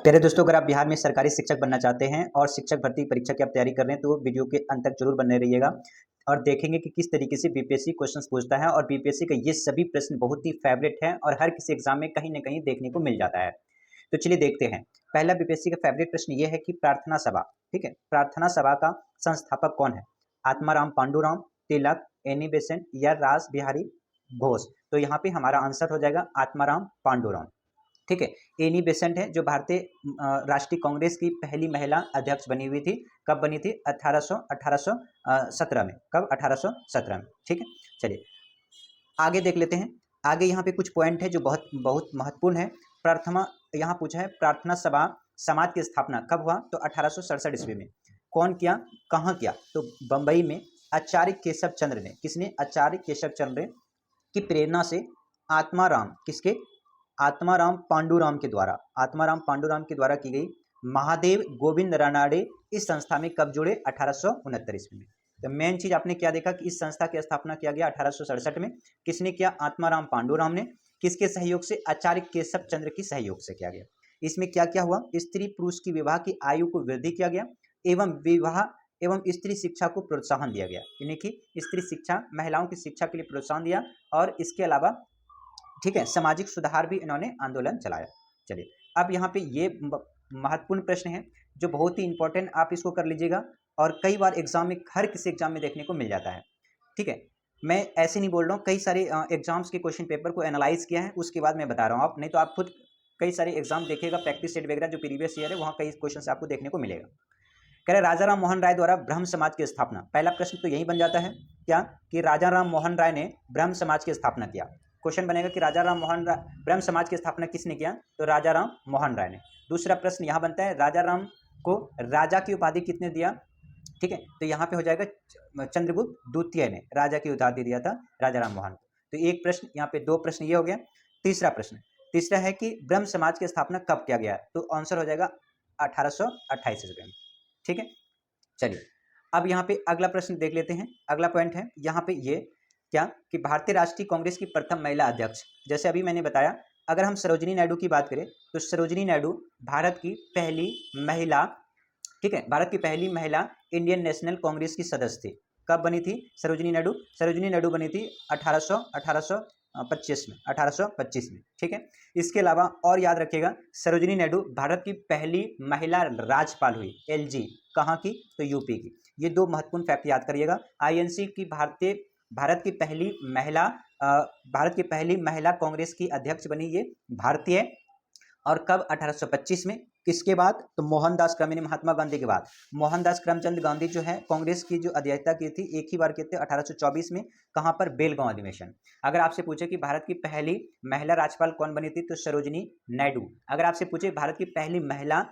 प्यारे दोस्तों, अगर आप बिहार में सरकारी शिक्षक बनना चाहते हैं और शिक्षक भर्ती परीक्षा की आप तैयारी कर रहे हैं तो वीडियो के अंत तक जरूर बने रहिएगा और देखेंगे कि किस तरीके से बीपीएससी क्वेश्चंस पूछता है। और बीपीएससी का ये सभी प्रश्न बहुत ही फेवरेट है और हर किसी एग्जाम में कहीं ना कहीं देखने को मिल जाता है। तो चलिए देखते हैं। पहला बीपीएससी का फेवरेट प्रश्न ये है कि प्रार्थना सभा, ठीक है, प्रार्थना सभा का संस्थापक कौन है? आत्माराम पांडुराम, तिलक, एनी बेसेंट या रास बिहारी घोष। तो यहाँ पे हमारा आंसर हो जाएगा आत्माराम पांडुराम, ठीक है। एनी बेसेंट है जो भारतीय राष्ट्रीय कांग्रेस की पहली महिला अध्यक्ष बनी हुई थी। कब बनी थी? 1817 में। कब? 1817 में, ठीक है। चलिए आगे देख लेते हैं। आगे यहाँ पे कुछ पॉइंट है जो बहुत बहुत महत्वपूर्ण है। प्रार्थना यहाँ पूछा है, प्रार्थना सभा समाज की स्थापना कब हुआ? तो 1867 ईस्वी में। कौन किया, कहाँ किया? तो बंबई में आचार्य केशव चंद्र ने। किसने? आचार्य केशव चंद्र की प्रेरणा से आत्माराम, किसके? आत्माराम पांडुराम के द्वारा, आत्माराम पांडुराम के द्वारा की गई। महादेव गोविंद रानाडे इस संस्था में कब जुड़े? 1869 ईस्वी में। तो मेन चीज आपने क्या देखा कि इस संस्था की स्थापना किया गया 1867 में। किसने किया? आत्माराम पांडुराम ने। किसके सहयोग से? आचार्य केशव चंद्र की सहयोग से किया गया। इसमें क्या क्या हुआ? स्त्री पुरुष की विवाह की आयु को वृद्धि किया गया एवं विवाह एवं स्त्री शिक्षा को प्रोत्साहन दिया गया, यानी कि स्त्री शिक्षा, महिलाओं की शिक्षा के लिए प्रोत्साहन दिया। और इसके अलावा, ठीक है, सामाजिक सुधार भी इन्होंने आंदोलन चलाया। चलिए अब यहाँ पे ये महत्वपूर्ण प्रश्न है जो बहुत ही इंपॉर्टेंट, आप इसको कर लीजिएगा और कई बार एग्जाम में, हर किसी एग्जाम में देखने को मिल जाता है, ठीक है। मैं ऐसे नहीं बोल रहा हूँ, कई सारे एग्जाम्स के क्वेश्चन पेपर को एनालाइज किया है उसके बाद मैं बता रहा हूँ। आप नहीं तो आप खुद कई सारे एग्जाम देखिएगा, प्रैक्टिस सेट वगैरह जो प्रीवियस ईयर है वहाँ कई क्वेश्चन आपको देखने को मिलेगा। कह रहे राजा राम मोहन राय द्वारा ब्रह्म समाज की स्थापना। पहला प्रश्न तो यही बन जाता है क्या कि राजा राम मोहन राय ने ब्रह्म समाज की स्थापना किया। क्वेश्चन बनेगा कि राजा राम मोहन राय ब्रह्म समाज की स्थापना किसने किया? तो राजा राम मोहन राय ने। दूसरा प्रश्न यहाँ बनता है, राजा राम को राजा की उपाधि किसने दिया? ठीक है, तो यहाँ पे हो जाएगा चंद्रगुप्त द्वितीय ने राजा की उपाधि दिया था राजा राम मोहन को। तो एक प्रश्न यहाँ पे, दो प्रश्न ये हो गया। तीसरा प्रश्न, तीसरा है कि ब्रह्म समाज की स्थापना कब किया गया? तो आंसर हो जाएगा 1828 ईस्वी में, ठीक है। चलिए अब यहाँ पे अगला प्रश्न देख लेते हैं। अगला पॉइंट है यहाँ पे ये क्या कि भारतीय राष्ट्रीय कांग्रेस की प्रथम महिला अध्यक्ष। जैसे अभी मैंने बताया, अगर हम सरोजिनी नायडू की बात करें तो सरोजिनी नायडू भारत की पहली महिला, ठीक है, भारत की पहली महिला इंडियन नेशनल कांग्रेस की सदस्य थी। कब बनी थी सरोजिनी नायडू? सरोजिनी नायडू बनी थी 1825 में, 1825 में, ठीक है। इसके अलावा और याद रखिएगा, सरोजिनी नायडू भारत की पहली महिला राज्यपाल हुई, एलजी, कहाँ की? तो यूपी की। ये दो महत्वपूर्ण फैक्ट याद करिएगा। आईएनसी की भारत की पहली महिला, भारत की पहली महिला कांग्रेस की अध्यक्ष बनी ये भारतीय। और कब? 1825 में। किसके बाद? तो मोहनदास करमचंद, महात्मा गांधी के बाद। मोहनदास करमचंद गांधी जो है कांग्रेस की जो अध्यक्षता की थी, एक ही बार की थी 1824 में। कहां पर? बेलगांव अधिवेशन। अगर आपसे पूछे कि भारत की पहली महिला राज्यपाल कौन बनी थी तो सरोजिनी नायडू। अगर आपसे पूछे भारत की पहली महिला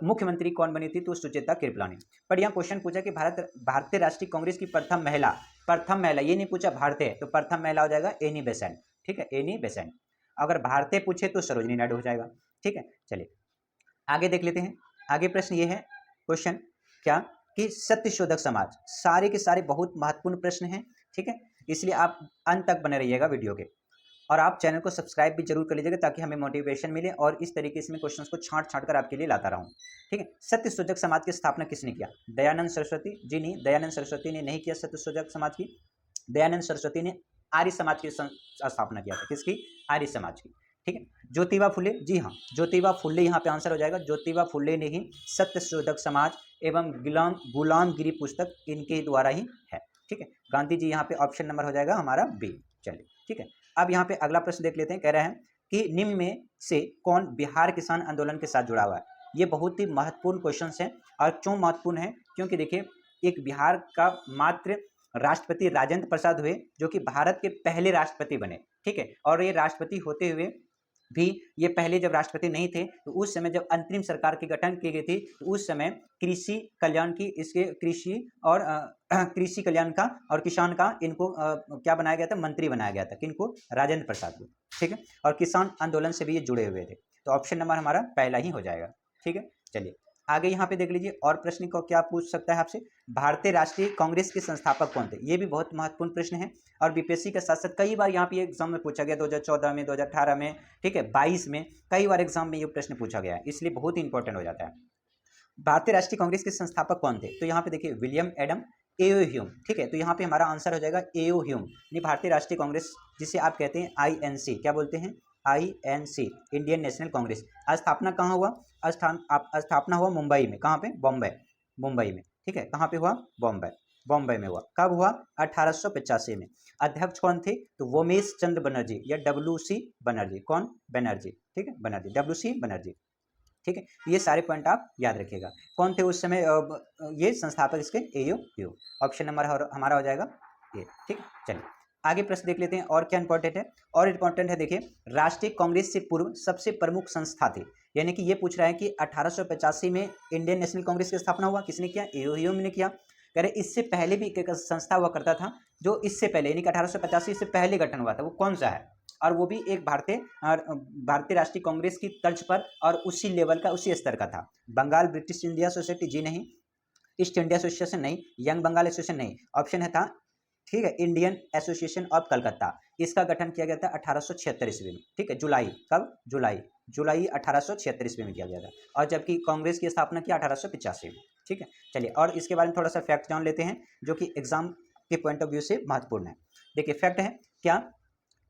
मुख्यमंत्री कौन बनी थी तो सुचेता कृपलानी। पर यहाँ क्वेश्चन पूछा कि भारतीय राष्ट्रीय कांग्रेस की प्रथम महिला, ये नहीं पूछा भारतीय, तो प्रथम महिला हो जाएगा एनी बेसेंट, ठीक है, एनी बेसेंट। अगर भारतीय पूछे तो सरोजिनी नायडू हो जाएगा, ठीक है। चलिए आगे देख लेते हैं। आगे प्रश्न ये है, क्वेश्चन क्या कि सत्यशोधक समाज। सारे के सारे बहुत महत्वपूर्ण प्रश्न हैं, ठीक है, इसलिए आप अंत तक बने रहिएगा वीडियो के। और आप चैनल को सब्सक्राइब भी जरूर कर लीजिएगा ताकि हमें मोटिवेशन मिले और इस तरीके से मैं क्वेश्चंस को छांट छांट कर आपके लिए लाता रहूं, ठीक है। सत्यशोधक समाज की स्थापना किसने किया? दयानंद सरस्वती जी? नहीं, दयानंद सरस्वती ने नहीं किया सत्यशोधक समाज की। दयानंद सरस्वती ने आर्य समाज की स्थापना किया था। किसकी? आर्य समाज की, ठीक है। ज्योतिबा फुले, जी हाँ, ज्योतिबा फुले यहाँ पे आंसर हो जाएगा। ज्योतिबा फुले ने ही सत्यशोधक समाज एवं गुलामगिरी पुस्तक इनके द्वारा ही है, ठीक है। गांधी जी यहाँ पे ऑप्शन नंबर हो जाएगा हमारा बी। चलिए ठीक है, अब यहाँ पे अगला प्रश्न देख लेते हैं। कह रहे हैं कि निम्न में से कौन बिहार किसान आंदोलन के साथ जुड़ा हुआ है? ये बहुत ही महत्वपूर्ण क्वेश्चन है। और क्यों महत्वपूर्ण है? क्योंकि देखिए, एक बिहार का मात्र राष्ट्रपति राजेंद्र प्रसाद हुए जो कि भारत के पहले राष्ट्रपति बने, ठीक है। और ये राष्ट्रपति होते हुए भी, ये पहले जब राष्ट्रपति नहीं थे तो उस समय जब अंतरिम सरकार की गठन की गई थी तो उस समय कृषि कल्याण की, इसके कृषि और कृषि कल्याण का और किसान का इनको क्या बनाया गया था? मंत्री बनाया गया था। किनको? राजेंद्र प्रसाद को, ठीक है। और किसान आंदोलन से भी ये जुड़े हुए थे। तो ऑप्शन नंबर हमारा पहला ही हो जाएगा, ठीक है। चलिए आगे यहाँ पे देख लीजिए और प्रश्न को क्या पूछ सकता है आपसे, भारतीय राष्ट्रीय कांग्रेस के संस्थापक कौन थे, ये भी बहुत महत्वपूर्ण प्रश्न है और बीपीएससी के साथ साथ कई बार यहाँ पे एग्जाम में पूछा गया, 2014 में, 2018 में, ठीक है, 22 में, कई बार एग्जाम में ये प्रश्न पूछा गया है, इसलिए बहुत इंपॉर्टेंट हो जाता है। भारतीय राष्ट्रीय कांग्रेस के संस्थापक कौन थे, तो यहाँ पे देखिए विलियम एडम एओ ह्यूम, ठीक है, तो यहाँ पे हमारा आंसर हो जाएगा एओ ह्यूम। भारतीय राष्ट्रीय कांग्रेस जिसे आप कहते हैं आईएनसी, क्या बोलते हैं, आईएनसी, इंडियन नेशनल कांग्रेस। स्थापना कहाँ हुआ, स्थापना हुआ मुंबई में, कहाँ पे, बॉम्बे, मुंबई में, ठीक है, कहाँ पे हुआ, बॉम्बे, बॉम्बे में हुआ। कब हुआ, 1885 में। अध्यक्ष कौन थे, तो वोमेश चंद्र बनर्जी या डब्ल्यू.सी. बनर्जी, कौन, बनर्जी, ठीक है, बनर्जी, डब्ल्यू.सी. बनर्जी, ठीक है। ये सारे पॉइंट आप याद रखिएगा। कौन थे उस समय ये संस्थापक इसके, एओ ह्यूम। ऑप्शन नंबर हमारा हो जाएगा ये, ठीक है। चलिए आगे प्रश्न देख लेते हैं और क्या इंपॉर्टेंट है, और इंपॉर्टेंट है देखिए, राष्ट्रीय कांग्रेस से पूर्व सबसे प्रमुख संस्था थी, यानी कि ये पूछ रहा है कि 1885 में इंडियन नेशनल कांग्रेस की स्थापना हुआ, किसने किया, एओ ह्यूम ने किया। कह रहे इससे पहले भी एक संस्था हुआ करता था जो इससे पहले यानी कि 1885 से पहले गठन हुआ था, वो कौन सा है, और वो भी एक भारतीय राष्ट्रीय कांग्रेस की तर्ज पर और उसी लेवल का, उसी स्तर का था। बंगाल ब्रिटिश इंडिया सोसाइटी, जी नहीं। ईस्ट इंडिया एसोसिएशन नहीं, यंग बंगाल एसोसिएशन नहीं, ऑप्शन है था, ठीक है, इंडियन एसोसिएशन ऑफ कलकत्ता। इसका गठन किया गया था 1876 ईस्वी में, ठीक है, जुलाई, कब, जुलाई 1876 ईस्वी में किया गया था, और जबकि कांग्रेस की स्थापना की 1885 में, ठीक है। चलिए और इसके बारे में थोड़ा सा फैक्ट जान लेते हैं जो कि एग्जाम के पॉइंट ऑफ व्यू से महत्वपूर्ण है। देखिए फैक्ट है क्या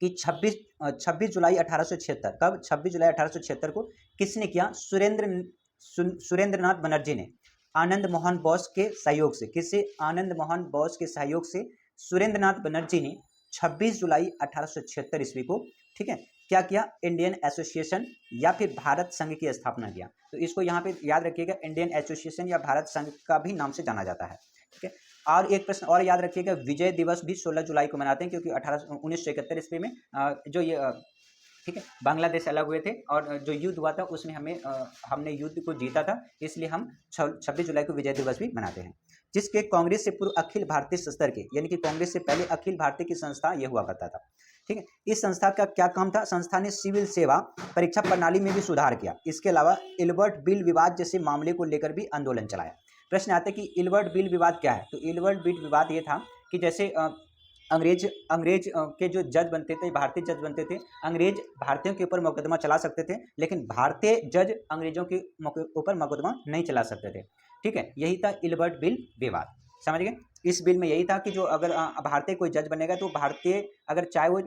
कि 26 जुलाई 1876, कब, 26 जुलाई 1876 को किसने किया, सुरेंद्रनाथ बनर्जी ने आनंद मोहन बोस के सहयोग से, किससे, आनंद मोहन बोस के सहयोग से सुरेंद्रनाथ बनर्जी ने 26 जुलाई 1876 ईस्वी को, ठीक है, क्या किया, इंडियन एसोसिएशन या फिर भारत संघ की स्थापना किया। तो इसको यहाँ पे याद रखिएगा, इंडियन एसोसिएशन या भारत संघ का भी नाम से जाना जाता है, ठीक है। और एक प्रश्न और याद रखिएगा, विजय दिवस भी 16 जुलाई को मनाते हैं क्योंकि 1971 ईस्वी में जो ये ठीक है, बांग्लादेश अलग हुए थे और जो युद्ध हुआ था उसमें हमने युद्ध को जीता था, इसलिए हम 26 जुलाई को विजय दिवस भी मनाते हैं। जिसके कांग्रेस से पूर्व अखिल भारतीय स्तर के, यानी कि कांग्रेस से पहले अखिल भारतीय की संस्था ये हुआ करता था, ठीक है। इस संस्था का क्या काम था, संस्था ने सिविल सेवा परीक्षा प्रणाली में भी सुधार किया। इसके अलावा इलबर्ट बिल विवाद जैसे मामले को लेकर भी आंदोलन चलाया। प्रश्न आता है कि इलबर्ट बिल विवाद क्या है, तो इलबर्ट बिल विवाद ये था कि जैसे अंग्रेज के जो जज बनते थे, भारतीय जज बनते थे, अंग्रेज भारतीयों के ऊपर मुकदमा चला सकते थे, लेकिन भारतीय जज अंग्रेजों के ऊपर मुकदमा नहीं चला सकते थे, ठीक है। यही था इलबर्ट बिल विवाद, समझ गए। इस बिल में यही था कि जो अगर भारतीय कोई जज बनेगा तो भारतीय अगर चाहे वो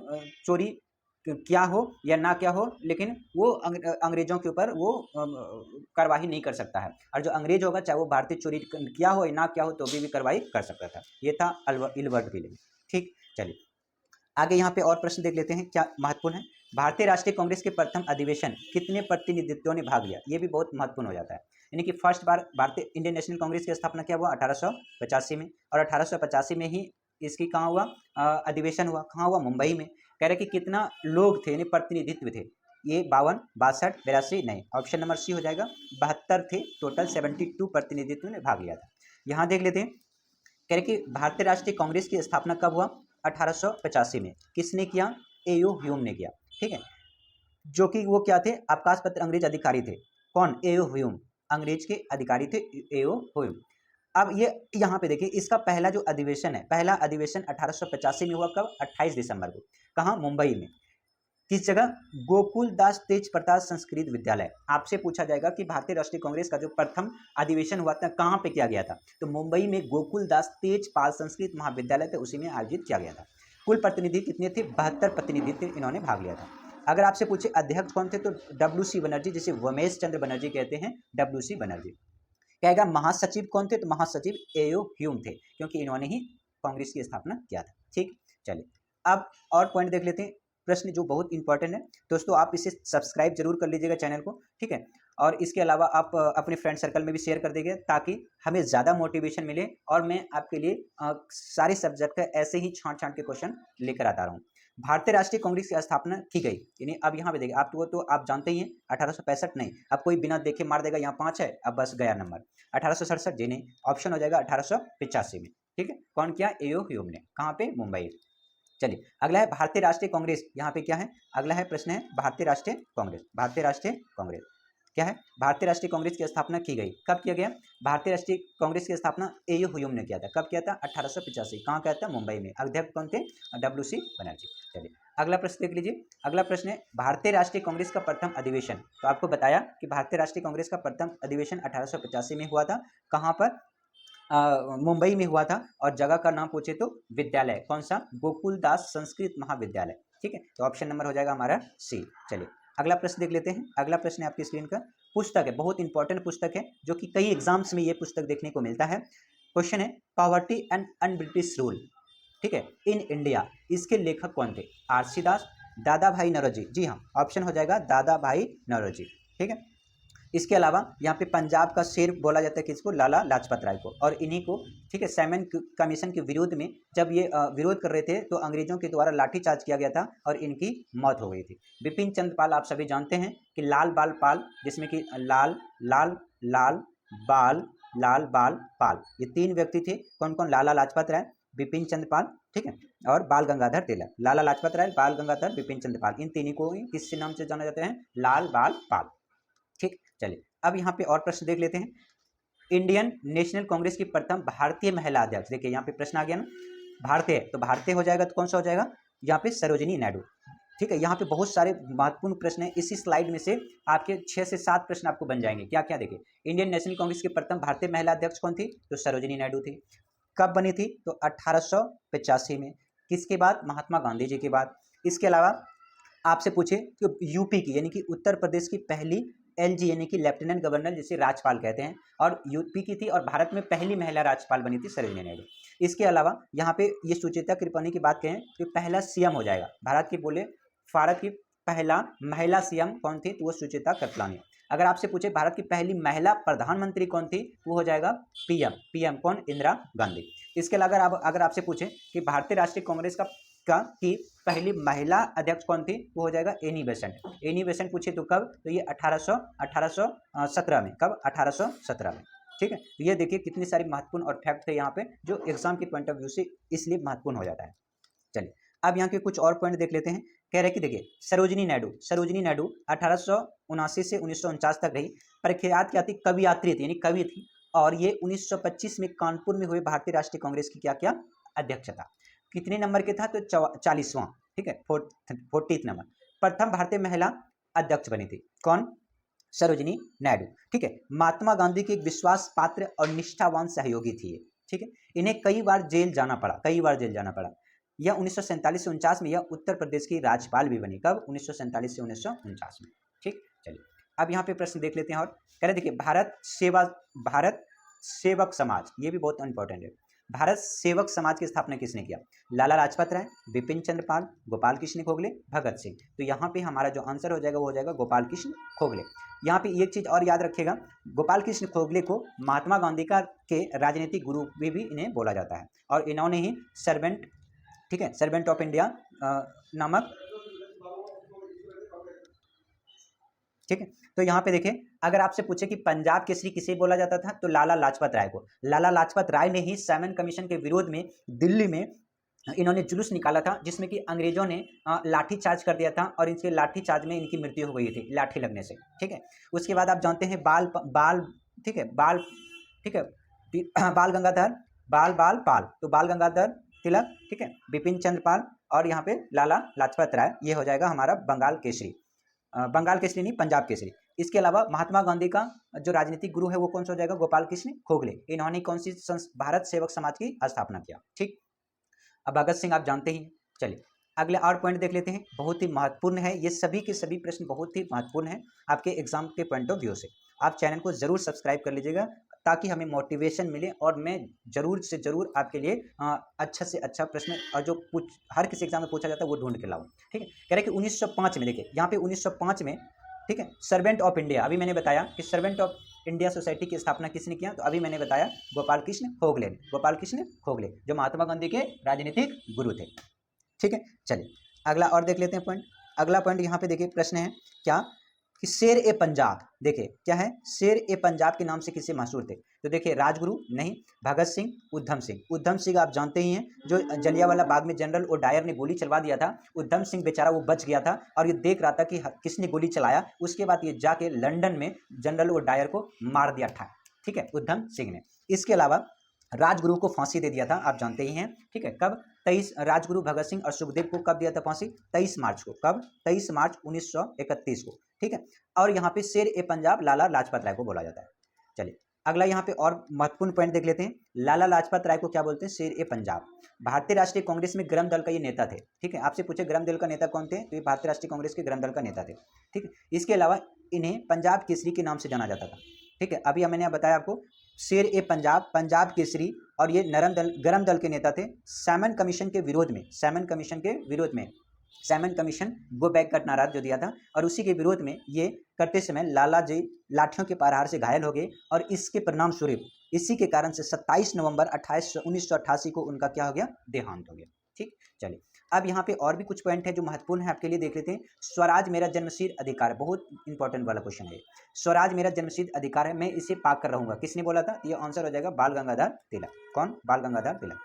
चोरी क्या हो या ना क्या हो, लेकिन वो अंग्रेजों के ऊपर वो कार्रवाई नहीं कर सकता है, और जो अंग्रेज होगा चाहे वो भारतीय चोरी क्या हो या ना क्या हो तो भी कार्रवाई कर सकता था। ये था इलबर्ट बिल, ठीक। चलिए आगे यहाँ पे और प्रश्न देख लेते हैं क्या महत्वपूर्ण है। भारतीय राष्ट्रीय कांग्रेस के प्रथम अधिवेशन कितने प्रतिनिधित्वों ने भाग लिया, ये भी बहुत महत्वपूर्ण हो जाता है। यानी कि फर्स्ट बार भारतीय इंडियन नेशनल कांग्रेस की स्थापना क्या हुआ 1885 में, और 1885 में ही इसकी कहाँ हुआ अधिवेशन हुआ, कहाँ हुआ, मुंबई में। कह रहे कि कितना लोग थे यानी प्रतिनिधित्व थे, ये 52, 62, 82 नहीं, ऑप्शन नंबर सी हो जाएगा, 72 थे टोटल, 72 प्रतिनिधित्व ने भाग लिया था। यहाँ देख लेते हैं, कह रहे कि भारतीय राष्ट्रीय कांग्रेस की स्थापना कब हुआ 1885 में, किसने किया, एओ ह्यूम ने किया, ठीक है, जो कि वो क्या थे, अवकाश पत्र अंग्रेज अधिकारी थे, कौन, एओ ह्यूम, अंग्रेज के अधिकारी थे एओ ह्यूम। अब ये यहाँ पे देखिए इसका पहला जो अधिवेशन है, पहला अधिवेशन 1885 में हुआ, कब, 28 दिसंबर को, कहाँ, मुंबई में, किस जगह, गोकुल दास तेज प्रताप संस्कृत विद्यालय। आपसे पूछा जाएगा कि भारतीय राष्ट्रीय कांग्रेस का जो प्रथम अधिवेशन हुआ था कहाँ पे किया गया था, तो मुंबई में गोकुल दास तेज पाल संस्कृत महाविद्यालय था, उसी में आयोजित किया गया था। कुल प्रतिनिधि कितने थे, 72 प्रतिनिधि इन्होंने भाग लिया था। अगर आपसे पूछे अध्यक्ष कौन थे, तो डब्ल्यू.सी. बनर्जी, जिसे वमेश चंद्र बनर्जी कहते हैं, डब्ल्यू.सी. बनर्जी। कहेगा महासचिव कौन थे, तो महासचिव एओ ह्यूम थे, क्योंकि इन्होंने ही कांग्रेस की स्थापना किया था, ठीक। चलिए अब और पॉइंट देख लेते हैं, प्रश्न जो बहुत इंपॉर्टेंट है दोस्तों, आप इसे सब्सक्राइब जरूर कर लीजिएगा चैनल को, ठीक है, और इसके अलावा आप अपने फ्रेंड सर्कल में भी शेयर कर दीजिए ताकि हमें ज़्यादा मोटिवेशन मिले और मैं आपके लिए सारे सब्जेक्ट का ऐसे ही छांट के क्वेश्चन लेकर आता रहूँ। भारतीय राष्ट्रीय कांग्रेस की स्थापना की गई, यानी अब यहाँ पे देखिए आपको तो आप जानते ही हैं 1865 नहीं, अब कोई बिना देखे मार देगा यहाँ 5 है, अब बस गया नंबर। 1867 जी नहीं, ऑप्शन हो जाएगा 1885 में, ठीक है। कौन किया, एओ ह्यूम ने, कहाँ पे, मुंबई। चलिए अगला है भारतीय राष्ट्रीय कांग्रेस, यहाँ पे क्या है, अगला है प्रश्न है भारतीय राष्ट्रीय कांग्रेस, भारतीय राष्ट्रीय कांग्रेस। क्या है, भारतीय राष्ट्रीय कांग्रेस की स्थापना की गई, कब किया गया, भारतीय राष्ट्रीय कांग्रेस की स्थापना ए.यू. ह्यूम ने किया था, कब किया था, 1885, कहाँ किया था, मुंबई में, अध्यक्ष कौन थे, W.C. बनर्जी। चलिए अगला प्रश्न देख लीजिए, अगला प्रश्न है भारतीय राष्ट्रीय कांग्रेस का प्रथम अधिवेशन, तो आपको बताया कि भारतीय राष्ट्रीय कांग्रेस का प्रथम अधिवेशन 1885 में हुआ था, कहाँ पर, मुंबई में हुआ था, और जगह का नाम पूछे तो विद्यालय कौन सा, गोकुलदास संस्कृत महाविद्यालय, ठीक है, तो ऑप्शन नंबर हो जाएगा हमारा सी। चलिए अगला प्रश्न देख लेते हैं, अगला प्रश्न है आपकी स्क्रीन का, पुस्तक है, बहुत इंपॉर्टेंट पुस्तक है, जो कि कई एग्जाम्स में ये पुस्तक देखने को मिलता है। क्वेश्चन है पॉवर्टी एंड अनब्रिटिश रूल, ठीक है, इन इंडिया, इसके लेखक कौन थे, आर.सी. दास, दादा भाई नौरोजी, जी हाँ, ऑप्शन हो जाएगा दादा भाई नौरोजी, ठीक है। इसके अलावा यहाँ पे पंजाब का शेर बोला जाता है किसको, लाला लाजपत राय को, और इन्हीं को, ठीक है, सैमन कमीशन के विरोध में जब ये विरोध कर रहे थे तो अंग्रेजों के द्वारा लाठीचार्ज किया गया था और इनकी मौत हो गई थी। बिपिन चंद्र पाल, आप सभी जानते हैं कि लाल बाल पाल, जिसमें कि लाल लाल लाल बाल लाल बाल पाल, ये तीन व्यक्ति थे, कौन कौन, लाला लाजपत राय, बिपिन चंद्र पाल, ठीक है, और बाल गंगाधर तिलक, लाला लाजपत राय, बाल गंगाधर, बिपिन चंद्र पाल, इन तीनों को किस नाम से जाना जाते हैं, लाल बाल पाल, ठीक। चलिए अब यहाँ पे और प्रश्न देख लेते हैं, इंडियन नेशनल कांग्रेस की प्रथम भारतीय महिला अध्यक्ष, देखिए यहाँ पे प्रश्न आ गया ना, भारतीय, तो भारतीय हो जाएगा तो कौन सा हो जाएगा, यहाँ पे सरोजिनी नायडू, ठीक है। यहाँ पे बहुत सारे महत्वपूर्ण प्रश्न हैं, इसी स्लाइड में से आपके 6 से 7 प्रश्न आपको बन जाएंगे, क्या क्या, देखिए इंडियन नेशनल कांग्रेस की प्रथम भारतीय महिला अध्यक्ष कौन थी, तो सरोजिनी नायडू थी, कब बनी थी, तो 1885 में, किसके बाद, महात्मा गांधी जी के बाद। इसके अलावा आपसे पूछे कि यूपी की यानी कि उत्तर प्रदेश की पहली LG यानी कि लेफ्टिनेंट गवर्नर, जिसे राज्यपाल कहते हैं, और यूपी की थी, और भारत में पहली महिला राज्यपाल बनी थी सरोजिनी नायडू। इसके अलावा यहाँ पे ये सुचेता कृपलानी की बात कहें तो पहला CM हो जाएगा भारत की, बोले भारत की पहला महिला CM कौन थी, तो वो सुचेता कृपलानी। अगर आपसे पूछे भारत की पहली महिला प्रधानमंत्री कौन थी, वो हो जाएगा PM कौन, इंदिरा गांधी। इसके अलावा अगर आपसे पूछे कि भारतीय राष्ट्रीय कांग्रेस की पहली महिला अध्यक्ष कौन थी, वो हो जाएगा एनी बेसेंट पूछे तो कब, तो ये 1817 में, कब, 1817 में, ठीक है। तो ये देखिए कितनी सारी महत्वपूर्ण और फैक्ट थे यहाँ पे, जो एग्जाम के पॉइंट ऑफ व्यू से इसलिए महत्वपूर्ण हो जाता है। चलिए अब यहाँ के कुछ और पॉइंट देख लेते हैं, कह रहे कि देखिए सरोजिनी नायडू 1879 से 1949 तक रही, प्रख्यात क्या थी, कवियात्री थी, यानी कवि थी, और ये 1925 में कानपुर में हुए भारतीय राष्ट्रीय कांग्रेस की क्या अध्यक्ष था, कितने नंबर के था, तो 40वां, ठीक है, 40th नंबर, प्रथम भारतीय महिला अध्यक्ष बनी थी, कौन, सरोजिनी नायडू, ठीक है। महात्मा गांधी के एक विश्वास पात्र और निष्ठावान सहयोगी थी, ठीक है, इन्हें कई बार जेल जाना पड़ा, यह 1947 से 49 में यह उत्तर प्रदेश की राज्यपाल भी बनी, कब, 1947 से 1949 में, ठीक। चलिए अब यहाँ पे प्रश्न देख लेते हैं, और कह रहे देखिए भारत सेवक समाज, ये भी बहुत इंपॉर्टेंट है, भारत सेवक समाज की स्थापना किसने किया, लाला लाजपत राय, बिपिन चंद्र पाल, गोपाल कृष्ण गोखले, भगत सिंह। तो यहाँ पे हमारा जो आंसर हो जाएगा वो हो जाएगा गोपाल कृष्ण गोखले। यहाँ पे एक चीज और याद रखिएगा, गोपाल कृष्ण गोखले को महात्मा गांधी के राजनीतिक गुरु भी इन्हें बोला जाता है, और इन्होंने ही सर्वेंट, ठीक है, सर्वेंट ऑफ इंडिया नामक, ठीक है। तो यहाँ पे देखिए अगर आपसे पूछे कि पंजाब केसरी किसे बोला जाता था, तो लाला लाजपत राय को, लाला लाजपत राय ने ही सैमन कमीशन के विरोध में दिल्ली में इन्होंने जुलूस निकाला था, जिसमें कि अंग्रेजों ने लाठी चार्ज कर दिया था, और इनके लाठी चार्ज में इनकी मृत्यु हो गई थी लाठी लगने से, ठीक है। उसके बाद आप जानते हैं ठीक है, बाल गंगाधर बाल पाल, तो बाल गंगाधर तिलक, ठीक है, बिपिन चंद्र पाल, और यहाँ पे लाला लाजपत राय, ये हो जाएगा हमारा बंगाल केसरी नहीं, पंजाब केसरी। इसके अलावा महात्मा गांधी का जो राजनीतिक गुरु है वो कौन सा हो जाएगा, गोपाल कृष्ण गोखले, इन्होंने कौन सी भारत सेवक समाज की स्थापना किया, ठीक। अब भगत सिंह आप जानते ही। चलिए अगले और पॉइंट देख लेते हैं, बहुत ही महत्वपूर्ण है, ये सभी के सभी प्रश्न बहुत ही महत्वपूर्ण है आपके एग्जाम के पॉइंट ऑफ व्यू से। आप चैनल को जरूर सब्सक्राइब कर लीजिएगा, ताकि हमें मोटिवेशन मिले, और मैं जरूर से जरूर आपके लिए अच्छा से अच्छा प्रश्न, और जो हर किसी एग्जाम में पूछा जाता है वो ढूंढ के लाऊं, ठीक है। कह रहे कि 1905 में, देखिए यहाँ पे 1905 में, ठीक है, सर्वेंट ऑफ इंडिया, अभी मैंने बताया कि सर्वेंट ऑफ इंडिया सोसाइटी की स्थापना किसने किया, तो अभी मैंने बताया गोपाल कृष्ण गोखले, जो महात्मा गांधी के राजनीतिक गुरु थे, ठीक है। चलिए अगला और देख लेते हैं पॉइंट। अगला पॉइंट यहाँ पे देखिए प्रश्न है क्या, कि शेर ए पंजाब, देखिए क्या है, शेर ए पंजाब के नाम से किससे मशहूर थे? तो देखिए राजगुरु नहीं, भगत सिंह, उधम सिंह। उधम सिंह आप जानते ही हैं, जो जलियांवाला बाग में जनरल ओ डायर ने गोली चलवा दिया था। उधम सिंह बेचारा वो बच गया था और ये देख रहा था कि किसने गोली चलाया। उसके बाद ये जाके लंदन में जनरल ओ डायर को मार दिया था, ठीक है, उधम सिंह ने। इसके अलावा राजगुरु को फांसी दे दिया था, आप जानते ही हैं, ठीक है। कब? 23 राजगुरु भगत सिंह और सुखदेव को कब दिया था फांसी? 23 मार्च को। कब? 23 मार्च 1931 को, ठीक है। और यहाँ पे शेर ए पंजाब लाला लाजपत राय को बोला जाता है। चलिए अगला यहाँ पे और महत्वपूर्ण पॉइंट देख लेते हैं। लाला लाजपत राय को क्या बोलते हैं? शेर ए पंजाब। भारतीय राष्ट्रीय कांग्रेस में ग्राम दल का ये नेता थे, ठीक है। आपसे पूछे ग्राम दल का नेता कौन थे, तो ये भारतीय राष्ट्रीय कांग्रेस के ग्राम दल का नेता थे, ठीक है। इसके अलावा इन्हें पंजाब केसरी के नाम से जाना जाता था, ठीक है। अभी मैंने बताया आपको शेर ए पंजाब, पंजाब केसरी, और ये गरम दल के नेता थे। सैमन कमीशन के विरोध में, सैमन कमीशन गो बैक का नारा जो दिया था, और उसी के विरोध में ये करते समय लाला जी लाठियों के प्रहार से घायल हो गए, और इसके परिणाम स्वरूप इसी के कारण से 27 नवंबर 1988 को उनका क्या हो गया? देहांत हो गया, ठीक। चलिए अब यहाँ पे और भी कुछ पॉइंट है जो महत्वपूर्ण है आपके लिए, देख लेते हैं। स्वराज मेरा जन्मसिद्ध अधिकार, बहुत इंपॉर्टेंट वाला क्वेश्चन है। स्वराज मेरा जन्मसिद्ध अधिकार है, मैं इसे पाक कर रहूंगा, किसने बोला था? ये आंसर हो जाएगा बाल गंगाधर तिलक। कौन? बाल गंगाधर तिलक,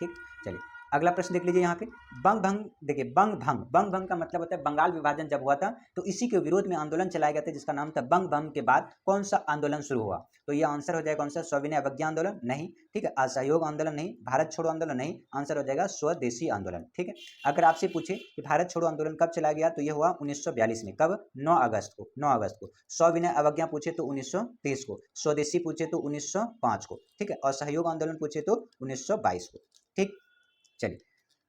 ठीक। चलिए अगला प्रश्न देख लीजिए यहाँ पे। बंग भंग, देखिए बंग भंग का मतलब होता है बंगाल विभाजन जब हुआ था तो इसी के विरोध में आंदोलन चलाया गया था जिसका नाम था बंग भंग। के बाद कौन सा आंदोलन शुरू हुआ? तो ये आंसर हो जाएगा कौन सा? सविनय अवज्ञा आंदोलन नहीं, ठीक है। असहयोग आंदोलन नहीं, भारत छोड़ो आंदोलन नहीं, आंसर हो जाएगा स्वदेशी आंदोलन, ठीक है। अगर आपसे पूछे कि भारत छोड़ो आंदोलन कब चलाया गया, तो यह हुआ 1942 में। कब? 9 अगस्त को, 9 अगस्त को। सविनय अवज्ञा पूछे तो 1923 को, स्वदेशी पूछे तो 1905 को, ठीक है, और सहयोग आंदोलन पूछे तो 1922 को, ठीक। चलिए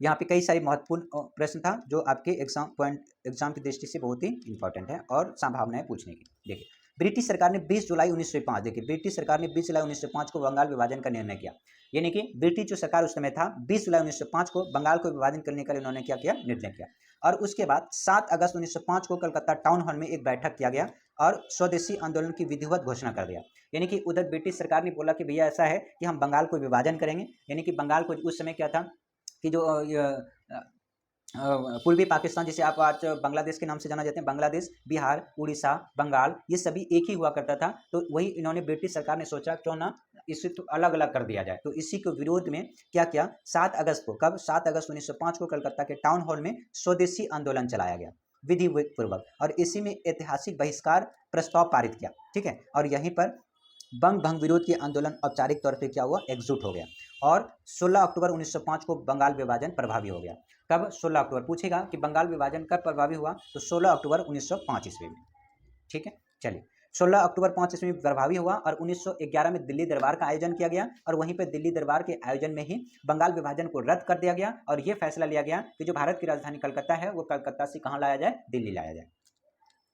यहाँ पे कई सारे महत्वपूर्ण प्रश्न था जो आपके एग्जाम की दृष्टि से बहुत ही इंपॉर्टेंट है और संभावनाएं पूछने की। देखिए ब्रिटिश सरकार ने 20 जुलाई 1905, देखिए ब्रिटिश सरकार ने 20 जुलाई 1905 को बंगाल विभाजन का निर्णय किया। यानी कि ब्रिटिश जो सरकार उस समय था 20 जुलाई 1905 को बंगाल को विभाजन करने का उन्होंने क्या किया? निर्णय किया। और उसके बाद 7 अगस्त 1905 को कलकत्ता टाउन हॉल में एक बैठक किया गया और स्वदेशी आंदोलन की विधिवत घोषणा कर दिया। यानी कि उधर ब्रिटिश सरकार ने बोला कि भैया ऐसा है कि हम बंगाल को विभाजन करेंगे। यानी कि बंगाल को उस समय क्या था कि जो पूर्वी पाकिस्तान जिसे आप आज बांग्लादेश के नाम से जाना जाते हैं, बांग्लादेश, बिहार, उड़ीसा, बंगाल, ये सभी एक ही हुआ करता था। तो वही इन्होंने ब्रिटिश सरकार ने सोचा क्यों ना इसे तो अलग अलग कर दिया जाए। तो इसी के विरोध में क्या किया? 7 अगस्त को, कब? 7 अगस्त 1905 को कलकत्ता के टाउन हॉल में स्वदेशी आंदोलन चलाया गया विधि पूर्वक, और इसी में ऐतिहासिक बहिष्कार प्रस्ताव पारित किया, ठीक है। और यहीं पर बंग भंग विरोध के आंदोलन औपचारिक तौर पे क्या हुआ? एकजुट हो गया। और 16 अक्टूबर 1905 को बंगाल विभाजन प्रभावी हो गया। कब? 16 अक्टूबर। पूछेगा कि बंगाल विभाजन कब प्रभावी हुआ, तो 16 अक्टूबर 1905 ईस्वी में, ठीक है। चलिए 16 अक्टूबर 5 ईस्वी में प्रभावी हुआ और 1911 में दिल्ली दरबार का आयोजन किया गया, और वहीं पर दिल्ली दरबार के आयोजन में ही बंगाल विभाजन को रद्द कर दिया गया, और यह फैसला लिया गया कि जो भारत की राजधानी कलकत्ता है वो कलकत्ता से कहाँ लाया जाए? दिल्ली लाया जाए,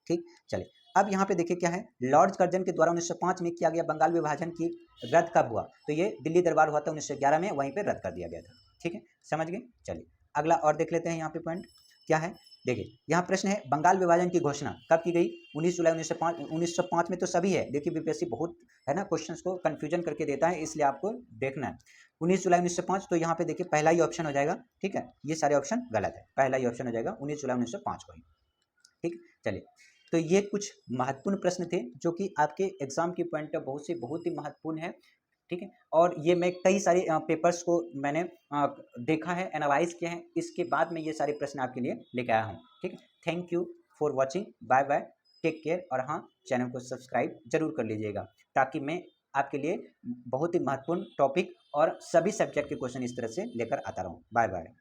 ठीक। चलिए अब यहाँ पे देखिए क्या है, लॉर्ड कर्जन के द्वारा 1905 में किया गया बंगाल विभाजन की रद्द कब हुआ? तो ये दिल्ली दरबार हुआ था 1911 में, वहीं पे रद्द कर दिया गया था, ठीक है, समझ गए। चलिए अगला और देख लेते हैं यहाँ पे पॉइंट क्या है। देखिए यहाँ प्रश्न है बंगाल विभाजन की घोषणा कब की गई? 19 जुलाई 1905 में तो सभी है। देखिए बीपीएससी बहुत है ना क्वेश्चंस को कंफ्यूजन करके देता है, इसलिए आपको देखना है 19 जुलाई 1905। तो यहाँ पे देखिए पहला ही ऑप्शन हो जाएगा, ठीक है, ये सारे ऑप्शन गलत है, पहला ही ऑप्शन हो जाएगा 19 जुलाई 1905 को ही, ठीक। चलिए तो ये कुछ महत्वपूर्ण प्रश्न थे जो कि आपके एग्जाम की पॉइंट ऑफ बहुत ही महत्वपूर्ण है, ठीक है। और ये मैं कई सारे पेपर्स को मैंने देखा है, एनालाइज किया है, इसके बाद मैं ये सारे प्रश्न आपके लिए लेकर आया हूँ, ठीक है। Thank you for watching, bye bye, take care. और हाँ, चैनल को सब्सक्राइब जरूर कर लीजिएगा ताकि मैं आपके लिए बहुत ही महत्वपूर्ण टॉपिक और सभी सब्जेक्ट के क्वेश्चन इस तरह से लेकर आता रहूँ। Bye bye.